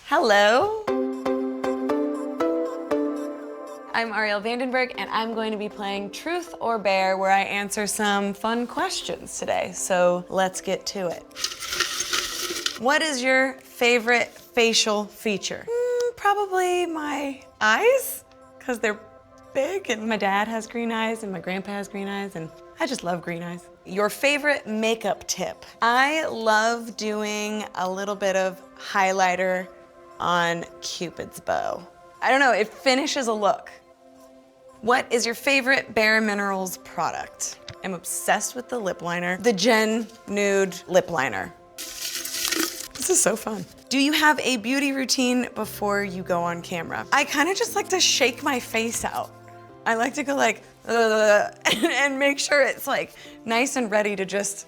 Hello. I'm Arielle Vandenberg, and I'm going to be playing Truth or Bare, where I answer some fun questions today. So let's get to it. What is your favorite facial feature? Probably my eyes, because they're big, and my dad has green eyes, and my grandpa has green eyes, and I just love green eyes. Your favorite makeup tip? I love doing a little bit of highlighter on Cupid's bow. I don't know, it finishes a look. What is your favorite bareMinerals product? I'm obsessed with the lip liner, the Gen Nude lip liner. This is so fun. Do you have a beauty routine before you go on camera? I kind of just like to shake my face out. I like to go like, and make sure it's like nice and ready to just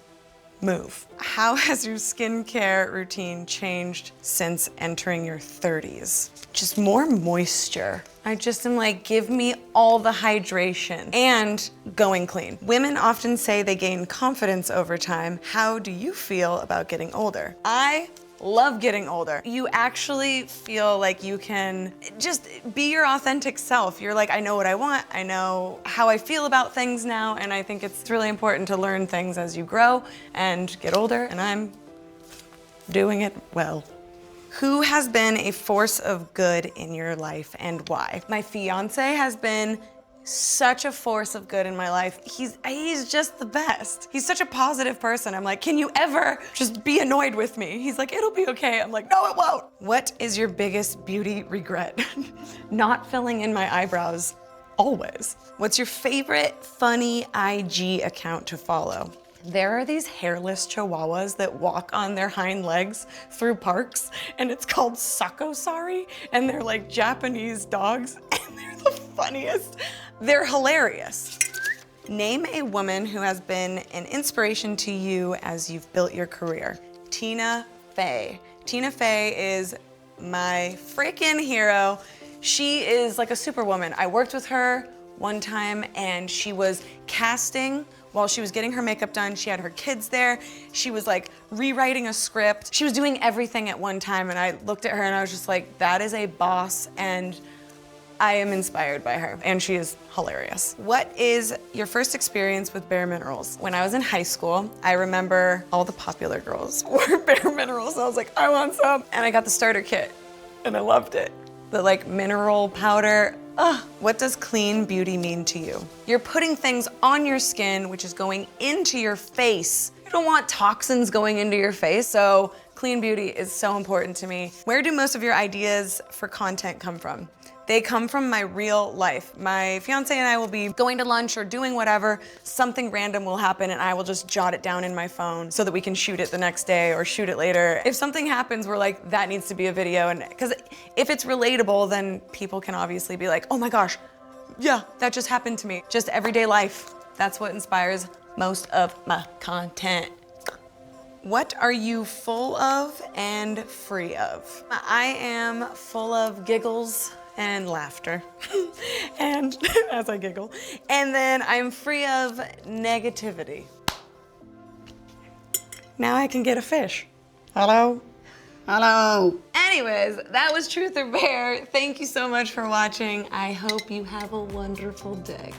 move. How has your skincare routine changed since entering your 30s? Just more moisture. I just am like, give me all the hydration and going clean. Women often say they gain confidence over time. How do you feel about getting older? I love getting older. You actually feel like you can just be your authentic self. You're like, I know what I want, I know how I feel about things now, and I think it's really important to learn things as you grow and get older, and I'm doing it well. Who has been a force of good in your life and why? My fiance has been such a force of good in my life. He's just the best. He's such a positive person. I'm like, can you ever just be annoyed with me? He's like, it'll be okay. I'm like, no, it won't. What is your biggest beauty regret? Not filling in my eyebrows, always. What's your favorite funny IG account to follow? There are these hairless chihuahuas that walk on their hind legs through parks, and it's called Sakosari, and they're like Japanese dogs, and they're the funniest. They're hilarious. Name a woman who has been an inspiration to you as you've built your career. Tina Fey. Tina Fey is my freaking hero. She is like a superwoman. I worked with her one time, and she was casting while she was getting her makeup done. She had her kids there. She was like rewriting a script. She was doing everything at one time, and I looked at her and I was just like, that is a boss, and I am inspired by her, and she is hilarious. What is your first experience with bareMinerals? When I was in high school, I remember all the popular girls wore bareMinerals, and I was like, I want some. And I got the starter kit, and I loved it. The like mineral powder. What does clean beauty mean to you? You're putting things on your skin, which is going into your face. You don't want toxins going into your face, so clean beauty is so important to me. Where do most of your ideas for content come from? They come from my real life. My fiance and I will be going to lunch or doing whatever, something random will happen, and I will just jot it down in my phone so that we can shoot it the next day or shoot it later. If something happens, we're like, that needs to be a video, and because if it's relatable, then people can obviously be like, oh my gosh, yeah, that just happened to me. Just everyday life. That's what inspires most of my content. What are you full of and free of? I am full of giggles and laughter, and as I giggle. And then I'm free of negativity. Now I can get a fish. Hello? Hello. Anyways, that was Truth or Bare. Thank you so much for watching. I hope you have a wonderful day.